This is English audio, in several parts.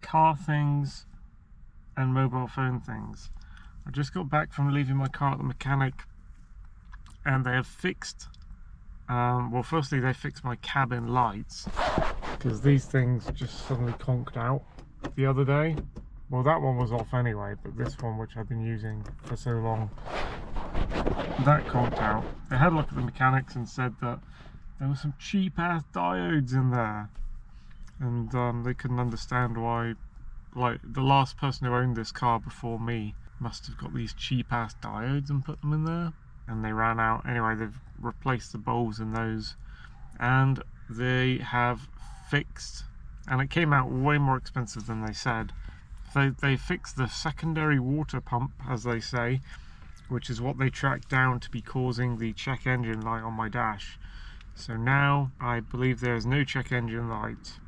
car things and mobile phone things. I just got back from leaving my car at the mechanic, and they have fixed, well, firstly they fixed my cabin lights, because these things just suddenly conked out the other day. Well, that one was off anyway, but this one, which I've been using for so long, that conked out. They had a look at the mechanics and said that there were some cheap ass diodes in there, and they couldn't understand why, like, the last person who owned this car before me must have got these cheap ass diodes and put them in there, and they ran out. Anyway, they've replaced the bulbs in those, and they have fixed, and it came out way more expensive than they said. They fixed the secondary water pump, as they say, which is what they tracked down to be causing the check engine light on my dash. So now I believe there is no check engine light,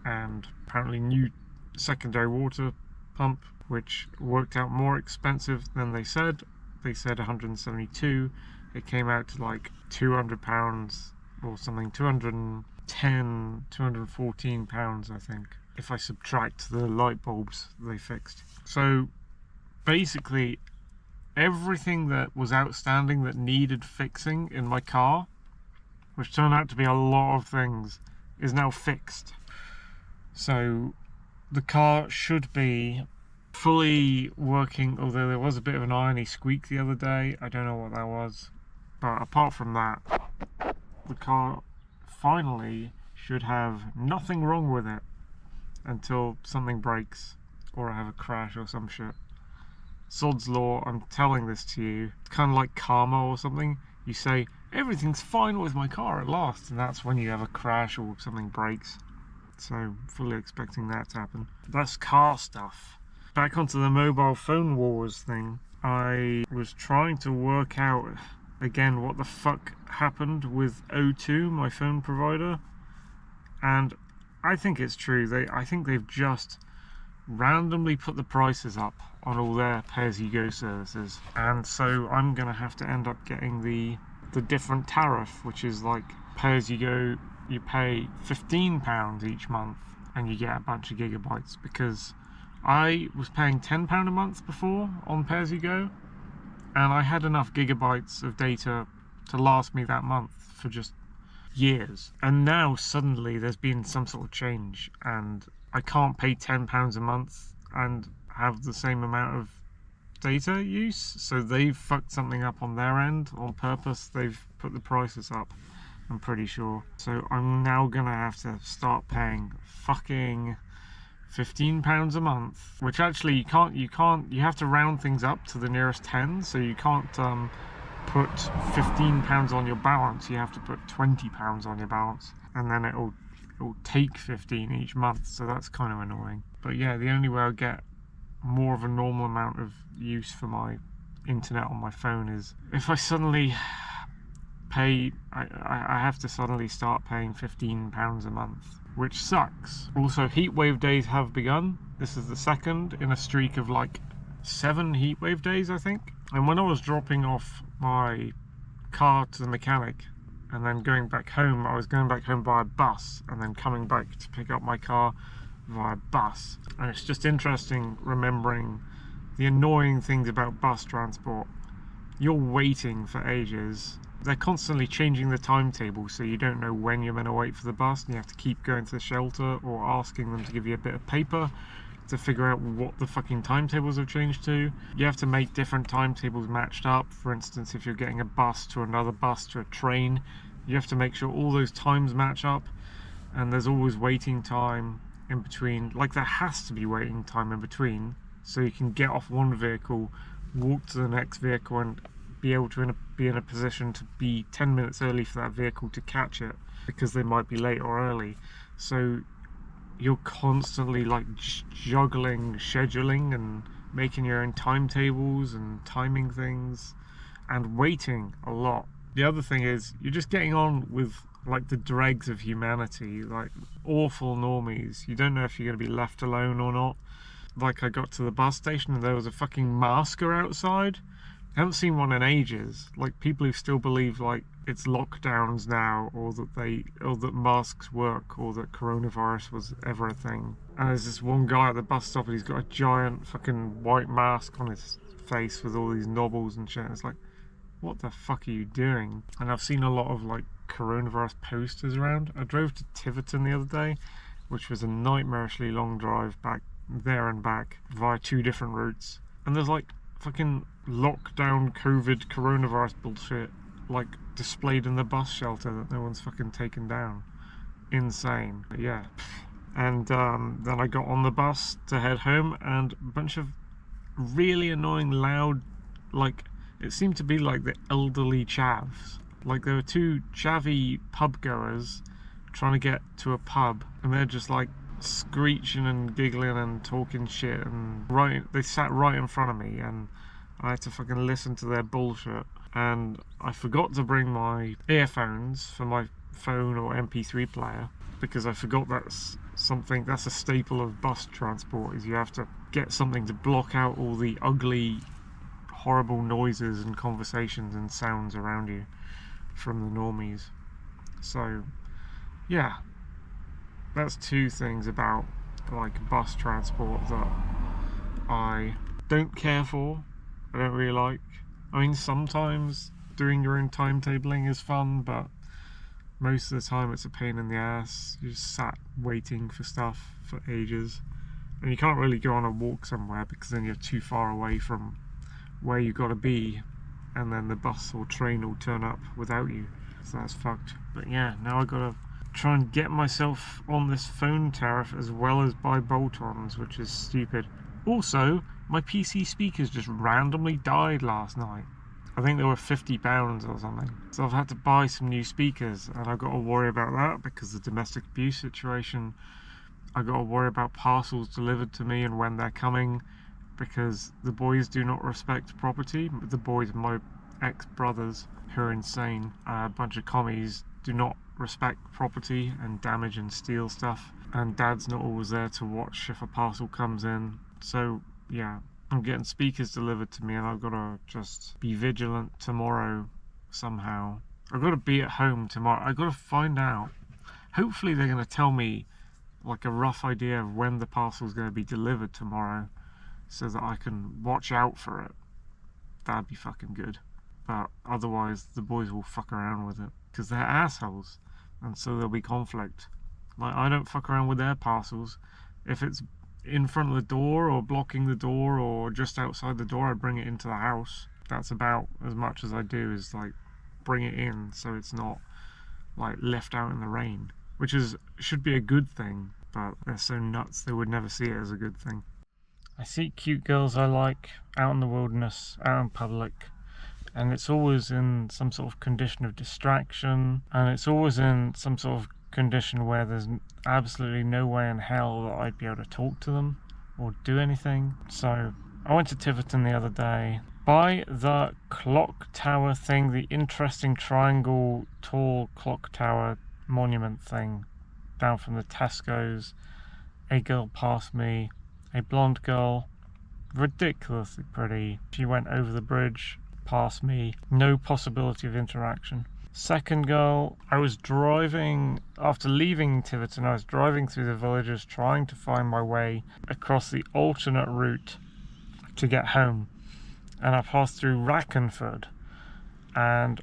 and apparently new secondary water pump, which worked out more expensive than they said. They said 172. It came out to like £200 or something, 210, 214 pounds, I think, if I subtract the light bulbs they fixed. So basically everything that was outstanding that needed fixing in my car, which turned out to be a lot of things, is now fixed. So the car should be fully working, although there was a bit of an irony squeak the other day. I don't know what that was, but apart from that, the car finally should have nothing wrong with it until something breaks or I have a crash or some shit. Sod's law, I'm telling this to you. It's kind of like karma or something. You say, everything's fine with my car at last, and that's when you have a crash or something breaks. So, fully expecting that to happen. That's car stuff. Back onto the mobile phone wars thing. I was trying to work out, again, what the fuck happened with O2, my phone provider. And I think it's true. I think they've just randomly put the prices up on all their pay-as-you-go services, and so I'm gonna have to end up getting the different tariff, which is like pay-as-you-go. You pay £15 each month and you get a bunch of gigabytes, because I was paying £10 a month before on pay-as-you-go, and I had enough gigabytes of data to last me that month for just years. And now suddenly there's been some sort of change, and I can't pay £10 a month and have the same amount of data use. So they've fucked something up on their end on purpose. They've put the prices up, I'm pretty sure. So I'm now gonna have to start paying fucking £15 a month, which actually you have to round things up to the nearest 10, so you can't put £15 on your balance. You have to put £20 on your balance, and then it'll take 15 each month, so that's kind of annoying. But yeah, the only way I'll get more of a normal amount of use for my internet on my phone is if I suddenly pay, I have to suddenly start paying £15 a month, which sucks. Also, heatwave days have begun. This is the second in a streak of like 7 heatwave days, I think. And when I was dropping off my car to the mechanic and then going back home, I was going back home via bus and then coming back to pick up my car via bus. And it's just interesting remembering the annoying things about bus transport. You're waiting for ages. They're constantly changing the timetable, so you don't know when you're going to wait for the bus, and you have to keep going to the shelter or asking them to give you a bit of paper to figure out what the fucking timetables have changed to. You have to make different timetables matched up. For instance, if you're getting a bus to another bus to a train, you have to make sure all those times match up, and there's always waiting time in between. Like, there has to be waiting time in between, so you can get off one vehicle, walk to the next vehicle, and be able to be in a position to be 10 minutes early for that vehicle to catch it, because they might be late or early. So you're constantly like juggling, scheduling, and making your own timetables and timing things and waiting a lot. The other thing is you're just getting on with like the dregs of humanity, like awful normies. You don't know if you're going to be left alone or not. Like, I got to the bus station and there was a fucking masker outside, I haven't seen one in ages. Like, people who still believe like it's lockdowns now, or that masks work, or that coronavirus was ever a thing. And there's this one guy at the bus stop and he's got a giant fucking white mask on his face with all these knobbles and shit. It's like, what the fuck are you doing? And I've seen a lot of like coronavirus posters around. I drove to Tiverton the other day, which was a nightmarishly long drive back there and back via 2 different routes. And there's like fucking lockdown COVID coronavirus bullshit like displayed in the bus shelter that no one's fucking taken down. Insane. But yeah. And then I got on the bus to head home, and a bunch of really annoying loud, like, it seemed to be like the elderly chavs. Like, there were 2 chavvy pub goers trying to get to a pub, and they're just like screeching and giggling and talking shit, and they sat right in front of me, and I had to fucking listen to their bullshit. And I forgot to bring my earphones for my phone or MP3 player, because I forgot that's a staple of bus transport, is you have to get something to block out all the ugly, horrible noises and conversations and sounds around you from the normies. So yeah, that's 2 things about like bus transport that I don't care for. I don't really like. I mean, sometimes doing your own timetabling is fun, but most of the time it's a pain in the ass. You just sat waiting for stuff for ages, and you can't really go on a walk somewhere because then you're too far away from where you got to be, and then the bus or train will turn up without you, so that's fucked. But yeah, now I gotta try and get myself on this phone tariff as well as buy bolt-ons, which is stupid. Also, my PC speakers just randomly died last night. I think they were £50 or something. So I've had to buy some new speakers, and I've got to worry about that because of the domestic abuse situation. I've got to worry about parcels delivered to me and when they're coming, because the boys do not respect property. The boys, my ex-brothers, who are insane, a bunch of commies, do not respect property and damage and steal stuff. And Dad's not always there to watch if a parcel comes in. So yeah, I'm getting speakers delivered to me, and I've got to just be vigilant tomorrow somehow. I've got to be at home tomorrow. I've got to find out. Hopefully they're going to tell me like a rough idea of when the parcel's going to be delivered tomorrow, so that I can watch out for it. That'd be fucking good. But otherwise the boys will fuck around with it, because they're assholes, and so there'll be conflict. Like, I don't fuck around with their parcels. If it's in front of the door or blocking the door or just outside the door, I bring it into the house. That's about as much as I do, is like bring it in so it's not like left out in the rain, which should be a good thing, but they're so nuts they would never see it as a good thing. I see cute girls I like out in the wilderness, out in public, and it's always in some sort of condition of distraction, and it's always in some sort of condition where there's absolutely no way in hell that I'd be able to talk to them or do anything. So I went to Tiverton the other day, by the clock tower thing, the interesting triangle tall clock tower monument thing down from the Tesco's. A girl passed me, a blonde girl, ridiculously pretty. She went over the bridge past me, no possibility of interaction. Second girl, I was driving, after leaving Tiverton, I was driving through the villages trying to find my way across the alternate route to get home, and I passed through Rackenford, and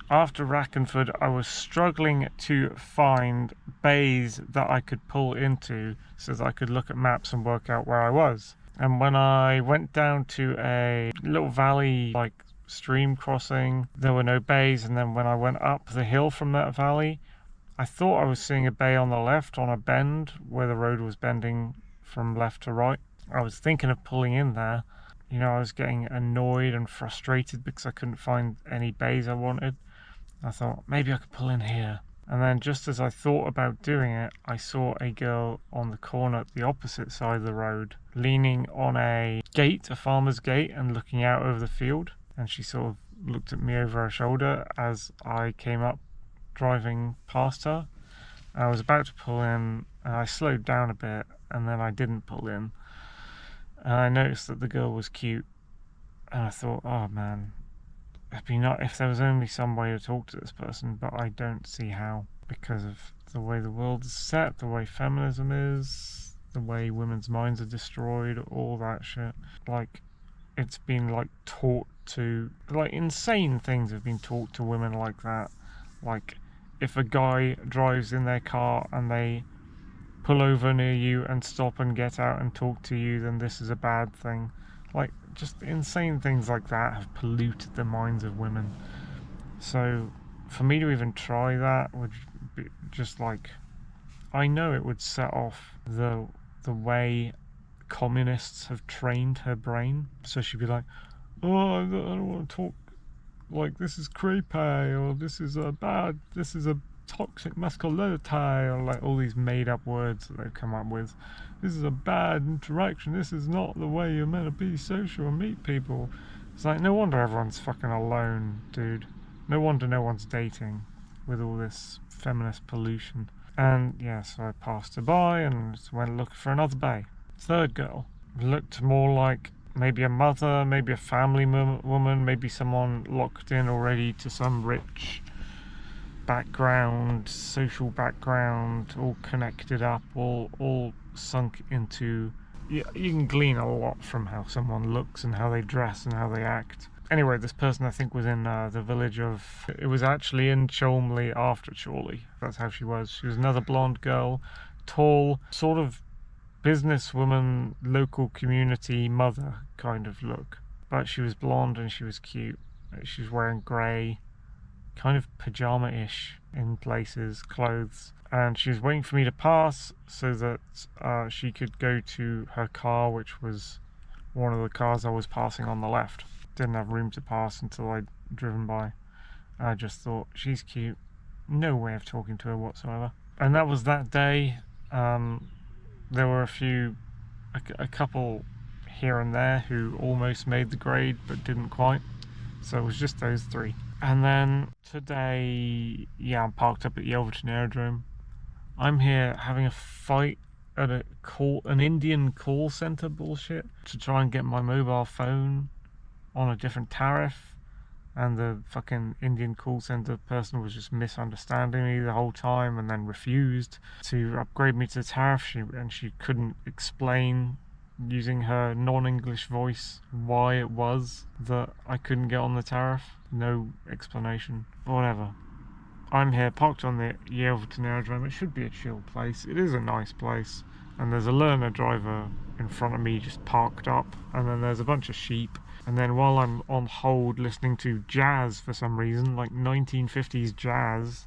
after Rackenford I was struggling to find bays that I could pull into so that I could look at maps and work out where I was. And when I went down to a little valley, like stream crossing, there were no bays, and then when I went up the hill from that valley, I thought I was seeing a bay on the left on a bend where the road was bending from left to right. I was thinking of pulling in there. You know, I was getting annoyed and frustrated because I couldn't find any bays I wanted. I thought maybe I could pull in here, and then just as I thought about doing it, I saw a girl on the corner at the opposite side of the road leaning on a gate, a farmer's gate, and looking out over the field. And she sort of looked at me over her shoulder as I came up driving past her. I was about to pull in, and I slowed down a bit, and then I didn't pull in. And I noticed that the girl was cute, And I thought, oh man, it'd be not if there was only some way to talk to this person, but I don't see how, because of the way the world is set, the way feminism is, the way women's minds are destroyed, all that shit. Like, it's been like taught to, like, insane things have been taught to women like that. Like, if a guy drives in their car and they pull over near you and stop and get out and talk to you, then this is a bad thing. Like, just insane things like that have polluted the minds of women. So for me to even try that would be just like, I know it would set off the way communists have trained her brain. So she'd be like, oh, I don't want to talk, like, this is creepy, or this is a bad, this is a toxic masculinity, or like all these made up words that they've come up with. This is a bad interaction, this is not the way you're meant to be social and meet people. It's like, no wonder everyone's fucking alone, dude. No wonder no one's dating with all this feminist pollution. And yeah, so I passed her by and went looking for another bae. Third girl looked more like maybe a mother, maybe a family woman, maybe someone locked in already to some rich background, social background, all connected up, all sunk into... You can glean a lot from how someone looks and how they dress and how they act. Anyway, this person I think was in the village of... It was actually in Cholmley after Chorley. That's how she was. She was another blonde girl, tall, sort of businesswoman, local community mother kind of look. But she was blonde and she was cute. She was wearing grey, kind of pyjama-ish in places, clothes. And she was waiting for me to pass so that she could go to her car, which was one of the cars I was passing on the left. Didn't have room to pass until I'd driven by. I just thought, she's cute. No way of talking to her whatsoever. And that was that day. There were a couple here and there who almost made the grade but didn't quite. So it was just those three. And then today, yeah, I'm parked up at the Yelverton Aerodrome. I'm here having a fight at an Indian call centre bullshit to try and get my mobile phone on a different tariff, and the fucking Indian call centre person was just misunderstanding me the whole time and then refused to upgrade me to the tariff. She couldn't explain using her non-English voice why it was that I couldn't get on the tariff. No explanation. Whatever. I'm here parked on the Yelverton Aerodrome. It should be a chill place. It is a nice place. And there's a learner driver in front of me just parked up. And then there's a bunch of sheep. And then while I'm on hold listening to jazz for some reason, like 1950s jazz,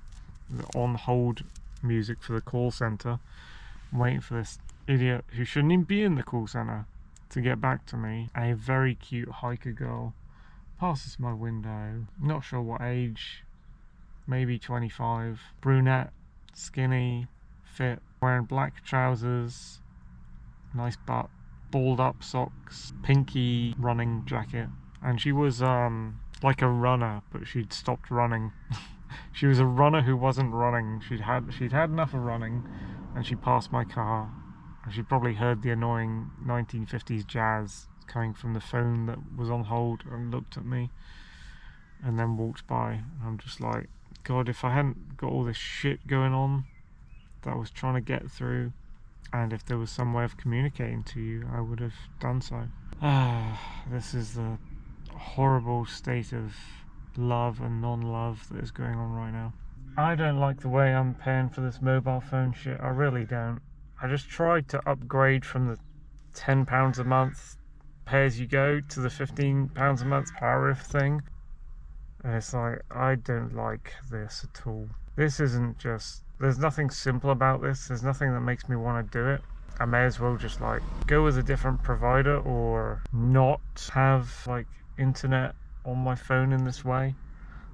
on hold music for the call centre, I'm waiting for this idiot who shouldn't even be in the call centre to get back to me. A very cute hiker girl passes my window, not sure what age, maybe 25, brunette, skinny, fit, wearing black trousers, nice butt, balled up socks, pinky running jacket. And she was like a runner, but she'd stopped running. She was a runner who wasn't running. She'd had enough of running, and she passed my car. And she probably heard the annoying 1950s jazz coming from the phone that was on hold and looked at me and then walked by. I'm just like, God, if I hadn't got all this shit going on that I was trying to get through, and if there was some way of communicating to you, I would have done so. This is the horrible state of love and non-love that is going on right now. I don't like the way I'm paying for this mobile phone shit. I really don't. I just tried to upgrade from the £10 a month pay as you go to the £15 a month Tarriff thing. And it's like, I don't like this at all. This isn't just, there's nothing simple about this. There's nothing that makes me want to do it. I may as well just like go with a different provider or not have like internet on my phone in this way.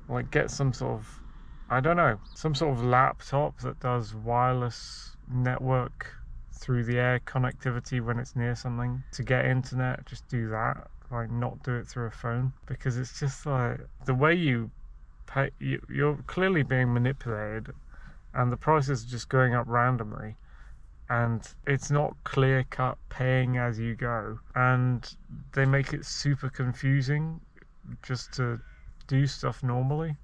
Like get some sort of, I don't know, some sort of laptop that does wireless network through the air connectivity when it's near something to get internet. Just do that, like not do it through a phone, because it's just like the way you pay, you're clearly being manipulated and the prices are just going up randomly. and it's not clear-cut paying as you go, and they make it super confusing just to do stuff normally,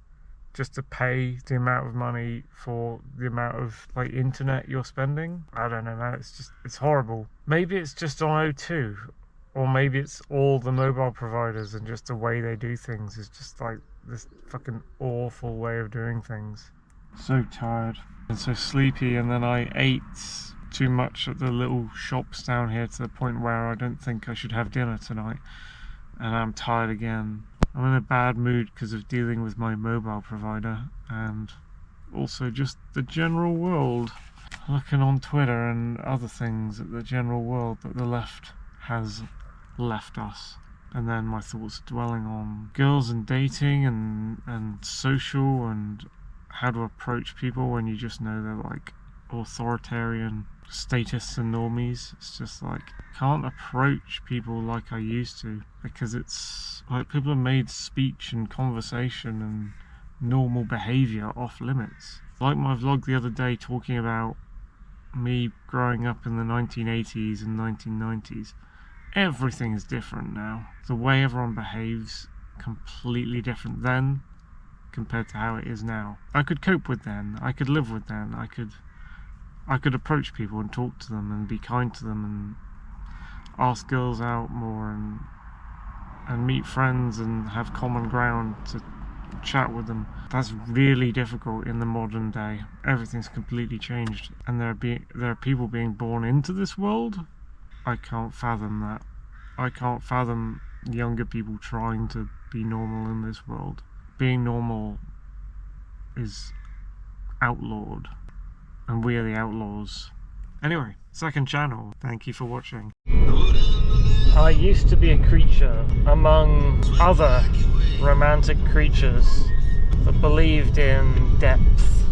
just to pay the amount of money for the amount of like internet you're spending. I don't know, man, it's horrible. Maybe it's just on O2, or maybe it's all the mobile providers, and just the way they do things is just like this fucking awful way of doing things. So tired and so sleepy, and then I ate too much at the little shops down here to the point where I don't think I should have dinner tonight, and I'm tired again. I'm in a bad mood because of dealing with my mobile provider, and also just the general world. Looking on Twitter and other things at the general world that the left has left us, and then my thoughts dwelling on girls and dating and social and how to approach people when you just know they're like authoritarian statists and normies. It's just like, can't approach people like I used to, because it's like people have made speech and conversation and normal behaviour off limits. Like my vlog the other day talking about me growing up in the 1980s and 1990s. Everything is different now. The way everyone behaves, completely different then compared to how it is now. I could cope with then, I could live with then, I could approach people and talk to them and be kind to them and ask girls out more and meet friends and have common ground to chat with them. That's really difficult in the modern day. Everything's completely changed, and there are people being born into this world. I can't fathom that. I can't fathom younger people trying to be normal in this world. Being normal is outlawed, and we are the outlaws. Anyway, second channel, thank you for watching. I used to be a creature among other romantic creatures that believed in depth